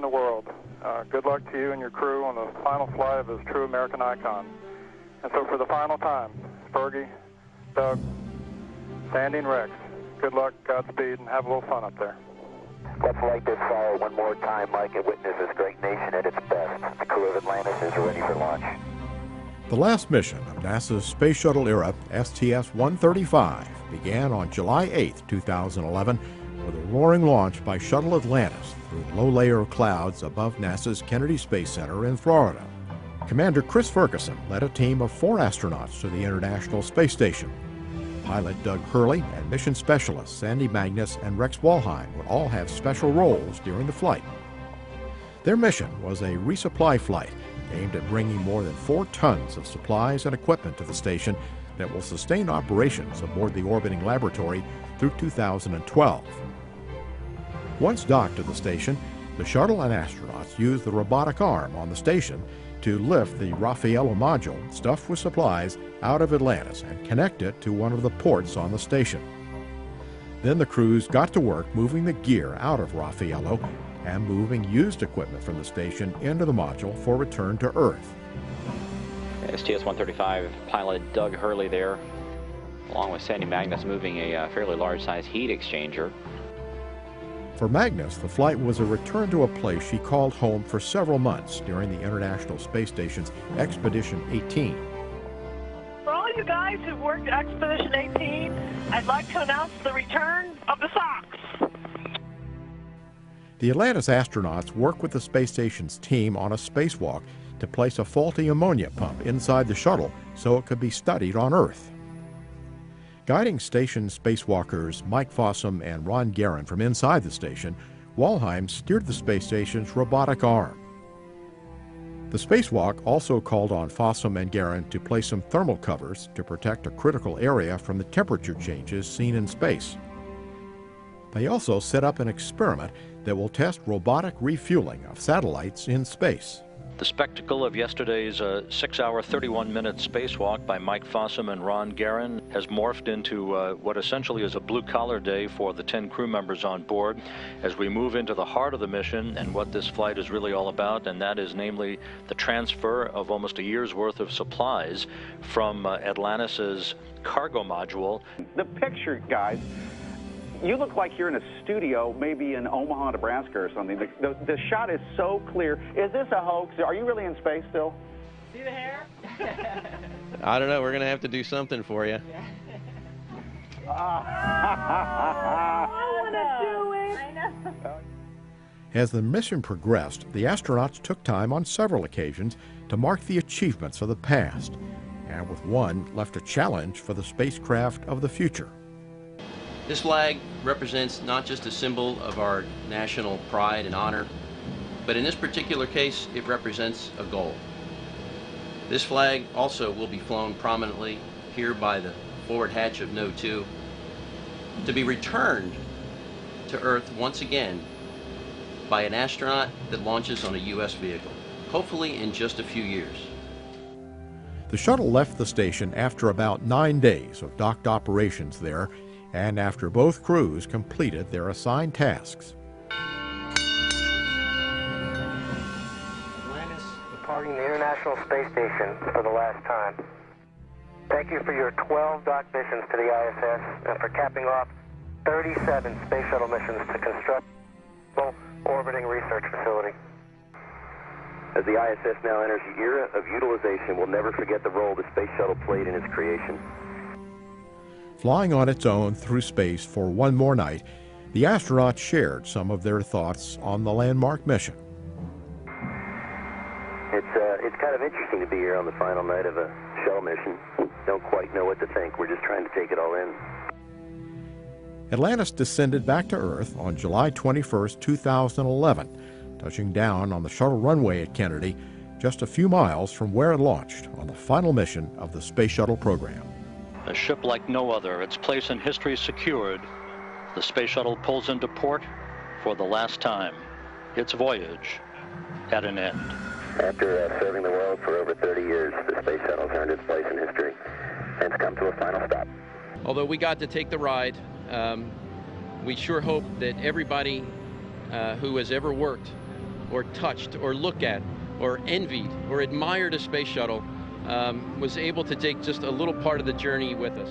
the world. Good luck to you and your crew on the final flight of this true American icon. And so for the final time, Fergie, Doug, Sandy, and Rex, good luck, Godspeed, and have a little fun up there. Let's light this fire one more time, Mike, and witness this great nation at its best. The crew of Atlantis is ready for launch. The last mission of NASA's Space Shuttle era, STS-135, began on July 8, 2011, with a roaring launch by Shuttle Atlantis through low-layer clouds above NASA's Kennedy Space Center in Florida. Commander Chris Ferguson led a team of 4 astronauts to the International Space Station. Pilot Doug Hurley and mission specialists Sandy Magnus and Rex Walheim would all have special roles during the flight. Their mission was a resupply flight aimed at bringing more than 4 tons of supplies and equipment to the station that will sustain operations aboard the orbiting laboratory through 2012. Once docked at the station, the shuttle and astronauts used the robotic arm on the station to lift the Raffaello module stuffed with supplies out of Atlantis and connect it to one of the ports on the station. Then the crews got to work moving the gear out of Raffaello and moving used equipment from the station into the module for return to Earth. STS-135 pilot Doug Hurley there, along with Sandy Magnus, moving a fairly large-sized heat exchanger. For Magnus, the flight was a return to a place she called home for several months during the International Space Station's Expedition 18. For all you guys who've worked at Expedition 18, I'd like to announce the return of the socks. The Atlantis astronauts worked with the space station's team on a spacewalk to place a faulty ammonia pump inside the shuttle so it could be studied on Earth. Guiding station spacewalkers Mike Fossum and Ron Guerin from inside the station, Walheim steered the space station's robotic arm. The spacewalk also called on Fossum and Guerin to place some thermal covers to protect a critical area from the temperature changes seen in space. They also set up an experiment that will test robotic refueling of satellites in space. The spectacle of yesterday's 6-hour, 31-minute spacewalk by Mike Fossum and Ron Guerin has morphed into what essentially is a blue-collar day for the 10 crew members on board as we move into the heart of the mission and what this flight is really all about, and that is namely the transfer of almost a year's worth of supplies from Atlantis's cargo module. The picture, guys, you look like you're in a studio, maybe in Omaha, Nebraska or something. The shot is so clear. Is this a hoax? Are you really in space still? See the hair? I don't know. We're going to have to do something for you. I want to do it. I know. As the mission progressed, the astronauts took time on several occasions to mark the achievements of the past, and with one left a challenge for the spacecraft of the future. This flag represents not just a symbol of our national pride and honor, but in this particular case, it represents a goal. This flag also will be flown prominently here by the forward hatch of No. 2 to be returned to Earth once again by an astronaut that launches on a U.S. vehicle, hopefully in just a few years. The shuttle left the station after about 9 days of docked operations there, and after both crews completed their assigned tasks. Atlantis departing the International Space Station for the last time. Thank you for your 12 dock missions to the ISS and for capping off 37 space shuttle missions to construct the orbiting research facility. As the ISS now enters the era of utilization, we'll never forget the role the space shuttle played in its creation. Flying on its own through space for one more night, the astronauts shared some of their thoughts on the landmark mission. It's kind of interesting to be here on the final night of a shuttle mission. Don't quite know what to think. We're just trying to take it all in. Atlantis descended back to Earth on July 21, 2011, touching down on the shuttle runway at Kennedy, just a few miles from where it launched on the final mission of the Space Shuttle program. A ship like no other, its place in history secured, the Space Shuttle pulls into port for the last time. Its voyage at an end. After serving the world for over 30 years, the Space Shuttle's earned its place in history and it's come to a final stop. Although we got to take the ride, we sure hope that everybody who has ever worked or touched or looked at or envied or admired a space shuttle was able to take just a little part of the journey with us.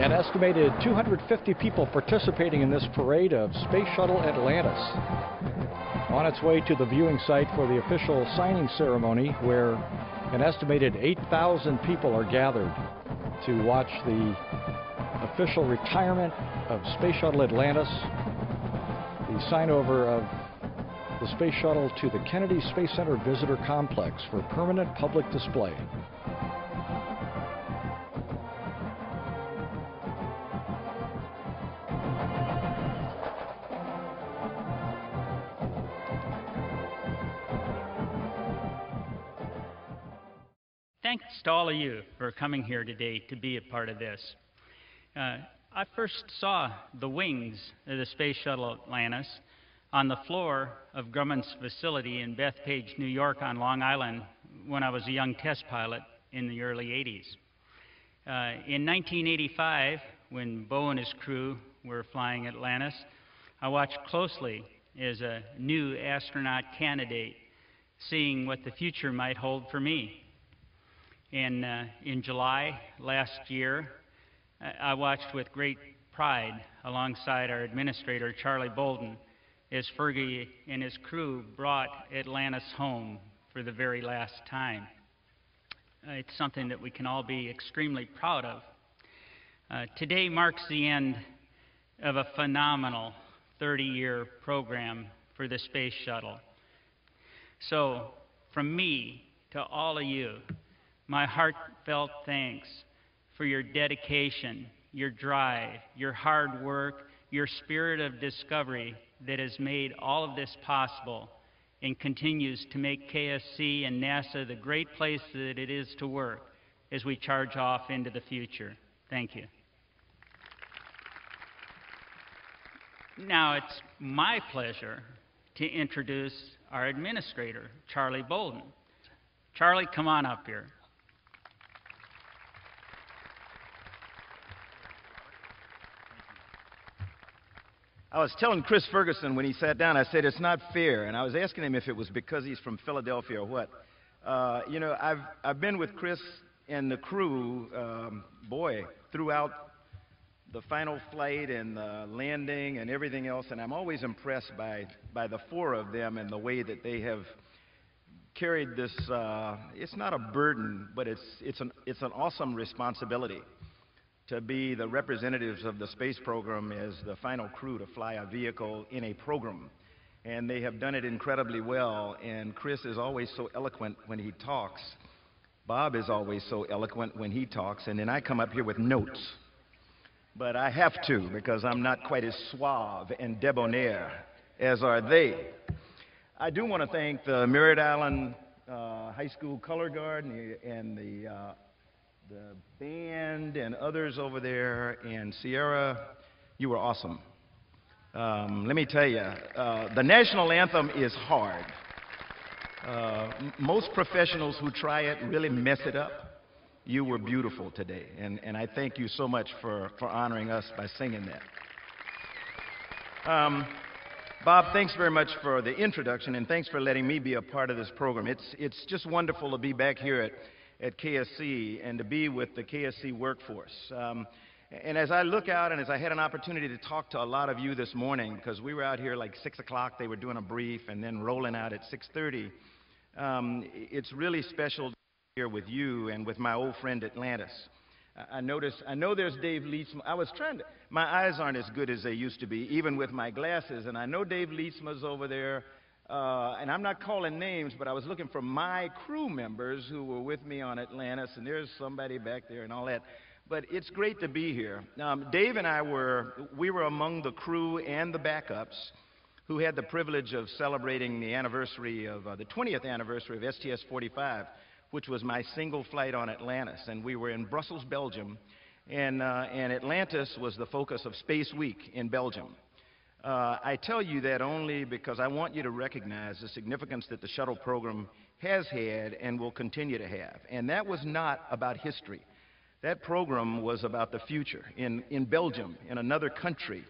An estimated 250 people participating in this parade of Space Shuttle Atlantis. On its way to the viewing site for the official signing ceremony, where an estimated 8,000 people are gathered to watch the official retirement of Space Shuttle Atlantis, the sign-over of the Space Shuttle to the Kennedy Space Center Visitor Complex for permanent public display. Thanks to all of you for coming here today to be a part of this. I first saw the wings of the Space Shuttle Atlantis on the floor of Grumman's facility in Bethpage, New York on Long Island when I was a young test pilot in the early 80s. In 1985, when Bo and his crew were flying Atlantis, I watched closely as a new astronaut candidate, seeing what the future might hold for me. And in July last year, I watched with great pride alongside our administrator, Charlie Bolden, as Fergie and his crew brought Atlantis home for the very last time. It's something that we can all be extremely proud of. Today marks the end of a phenomenal 30-year program for the Space Shuttle. So, from me to all of you, my heartfelt thanks for your dedication, your drive, your hard work, your spirit of discovery that has made all of this possible and continues to make KSC and NASA the great place that it is to work as we charge off into the future. Thank you. Now it's my pleasure to introduce our administrator, Charlie Bolden. Charlie, come on up here. I was telling Chris Ferguson when he sat down, I said, it's not fair. And I was asking him if it was because he's from Philadelphia or what. You know, I've been with Chris and the crew, boy, throughout the final flight and the landing and everything else, and I'm always impressed by the four of them and the way that they have carried this, it's not a burden, but it's an awesome responsibility to be the representatives of the space program as the final crew to fly a vehicle in a program. And they have done it incredibly well, and Chris is always so eloquent when he talks. Bob is always so eloquent when he talks, and then I come up here with notes. But I have to, because I'm not quite as suave and debonair as are they. I do want to thank the Merritt Island High School Color Guard and the band and others over there, and Sierra, you were awesome. Let me tell you, the national anthem is hard. Most professionals who try it really mess it up. You were beautiful today, and I thank you so much for honoring us by singing that. Bob, thanks very much for the introduction, and thanks for letting me be a part of this program. It's just wonderful to be back here at KSC and to be with the KSC workforce. And as I look out and as I had an opportunity to talk to a lot of you this morning, because we were out here like 6 o'clock, they were doing a brief, and then rolling out at 6:30, it's really special to be here with you and with my old friend Atlantis. I know there's Dave Leetsma. My eyes aren't as good as they used to be, even with my glasses, and I know Dave Leetsma's over there. And I'm not calling names, but I was looking for my crew members who were with me on Atlantis, and there's somebody back there and all that. But it's great to be here. Dave and I were among the crew and the backups who had the privilege of celebrating the anniversary of the 20th anniversary of STS-45, which was my single flight on Atlantis. And we were in Brussels, Belgium, and Atlantis was the focus of Space Week in Belgium. I tell you that only because I want you to recognize the significance that the shuttle program has had and will continue to have. And that was not about history. That program was about the future in Belgium, in another country,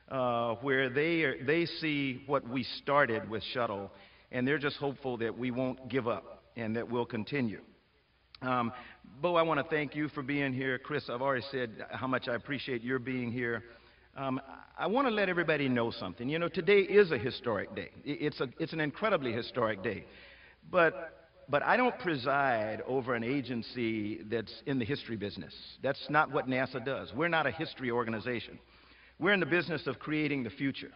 where they see what we started with shuttle, and they're just hopeful that we won't give up and that we'll continue. Bo, I want to thank you for being here. Chris, I've already said how much I appreciate your being here. I want to let everybody know something. You know, today is a historic day. It's an incredibly historic day. But I don't preside over an agency that's in the history business. That's not what NASA does. We're not a history organization. We're in the business of creating the future.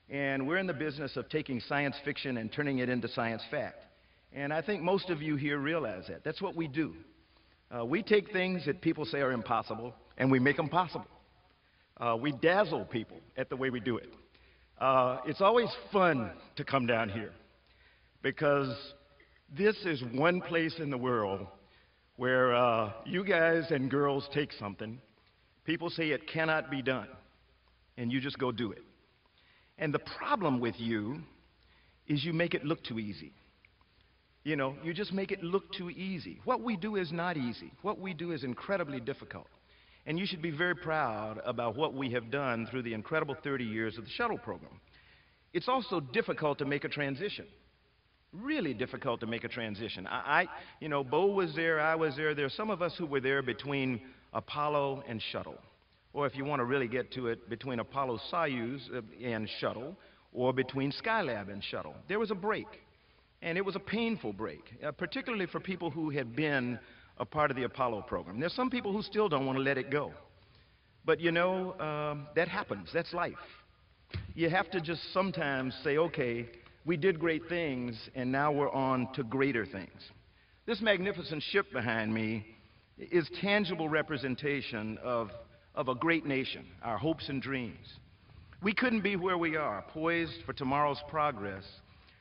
And we're in the business of taking science fiction and turning it into science fact. And I think most of you here realize that. That's what we do. We take things that people say are impossible, and we make them possible. We dazzle people at the way we do it. It's always fun to come down here because this is one place in the world where you guys and girls take something, people say it cannot be done, and you just go do it. And the problem with you is you make it look too easy. You know, you just make it look too easy. What we do is not easy. What we do is incredibly difficult. And you should be very proud about what we have done through the incredible 30 years of the shuttle program. It's also difficult to make a transition. Really difficult to make a transition. You know, Bo was there, I was there. There are some of us who were there between Apollo and shuttle. Or if you want to really get to it, between Apollo-Soyuz and shuttle, or between Skylab and shuttle. There was a break. And it was a painful break, particularly for people who had been a part of the Apollo program. There's some people who still don't want to let it go. But you know, that happens. That's life. You have to just sometimes say, okay, we did great things, and now we're on to greater things. This magnificent ship behind me is tangible representation of a great nation, our hopes and dreams. We couldn't be where we are, poised for tomorrow's progress,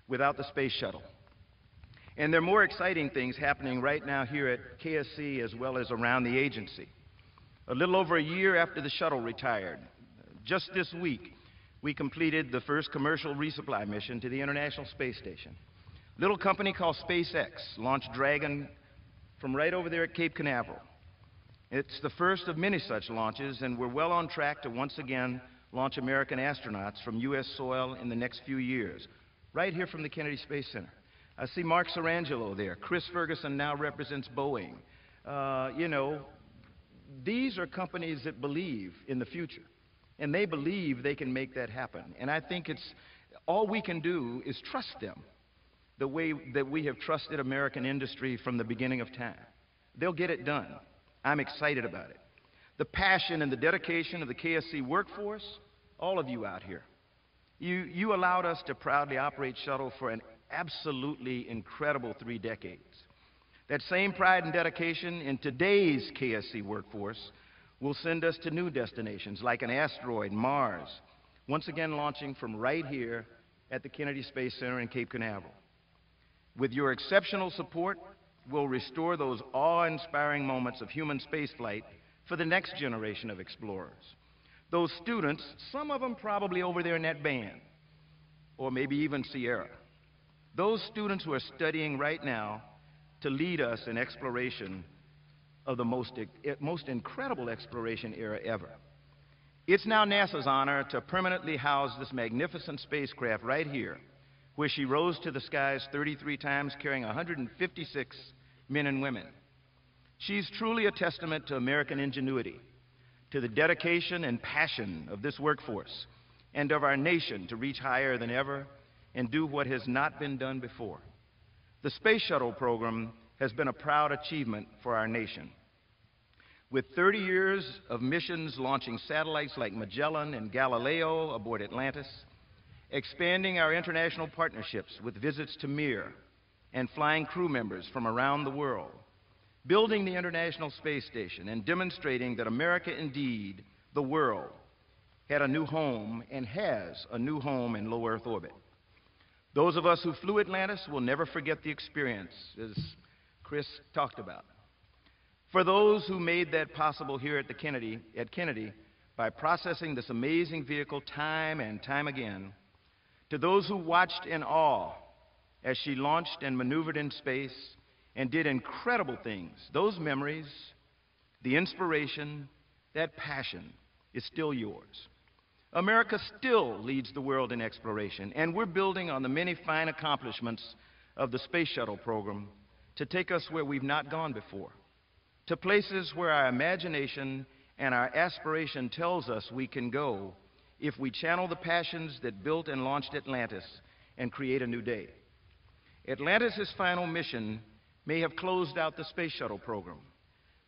without the space shuttle. And there are more exciting things happening right now here at KSC as well as around the agency. A little over a year after the shuttle retired, just this week, we completed the first commercial resupply mission to the International Space Station. A little company called SpaceX launched Dragon from right over there at Cape Canaveral. It's the first of many such launches, and we're well on track to once again launch American astronauts from U.S. soil in the next few years, right here from the Kennedy Space Center. I see Mark Sarangelo there. Chris Ferguson now represents Boeing. You know, these are companies that believe in the future, and they believe they can make that happen. And I think all we can do is trust them the way that we have trusted American industry from the beginning of time. They'll get it done. I'm excited about it. The passion and the dedication of the KSC workforce, all of you out here, you allowed us to proudly operate shuttle for an absolutely incredible 3 decades. That same pride and dedication in today's KSC workforce will send us to new destinations like an asteroid, Mars, once again launching from right here at the Kennedy Space Center in Cape Canaveral. With your exceptional support, we'll restore those awe-inspiring moments of human spaceflight for the next generation of explorers. Those students, some of them probably over there in that band, or maybe even Sierra. Those students who are studying right now to lead us in exploration of the most incredible exploration era ever. It's now NASA's honor to permanently house this magnificent spacecraft right here, where she rose to the skies 33 times, carrying 156 men and women. She's truly a testament to American ingenuity, to the dedication and passion of this workforce, and of our nation to reach higher than ever and do what has not been done before. The Space Shuttle program has been a proud achievement for our nation. With 30 years of missions launching satellites like Magellan and Galileo aboard Atlantis, expanding our international partnerships with visits to Mir and flying crew members from around the world, building the International Space Station, and demonstrating that America, indeed, the world, had a new home and has a new home in low Earth orbit. Those of us who flew Atlantis will never forget the experience, as Chris talked about. For those who made that possible here at Kennedy by processing this amazing vehicle time and time again, to those who watched in awe as she launched and maneuvered in space and did incredible things, those memories, the inspiration, that passion is still yours. America still leads the world in exploration, and we're building on the many fine accomplishments of the Space Shuttle program to take us where we've not gone before, to places where our imagination and our aspiration tells us we can go if we channel the passions that built and launched Atlantis and create a new day. Atlantis' final mission may have closed out the Space Shuttle program,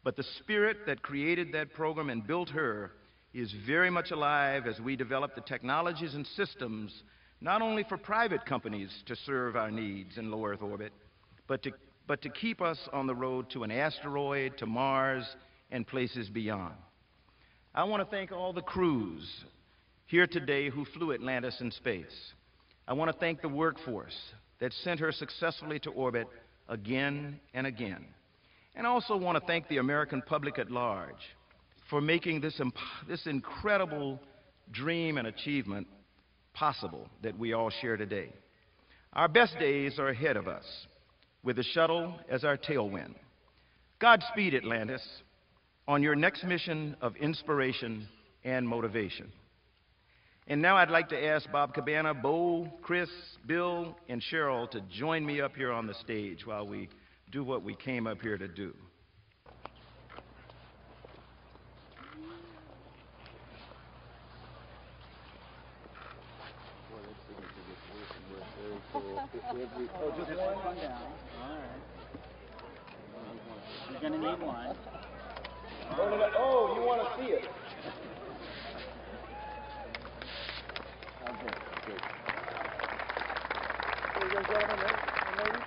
but the spirit that created that program and built her is very much alive as we develop the technologies and systems not only for private companies to serve our needs in low Earth orbit, but to keep us on the road to an asteroid, to Mars, and places beyond. I want to thank all the crews here today who flew Atlantis in space. I want to thank the workforce that sent her successfully to orbit again and again. And I also want to thank the American public at large for making this incredible dream and achievement possible that we all share today. Our best days are ahead of us, with the shuttle as our tailwind. Godspeed, Atlantis, on your next mission of inspiration and motivation. And now I'd like to ask Bob Cabana, Bo, Chris, Bill, and Cheryl to join me up here on the stage while we do what we came up here to do. Oh, just one down. All right. You're going to need one. Oh, you want to see it? and gentlemen and ladies,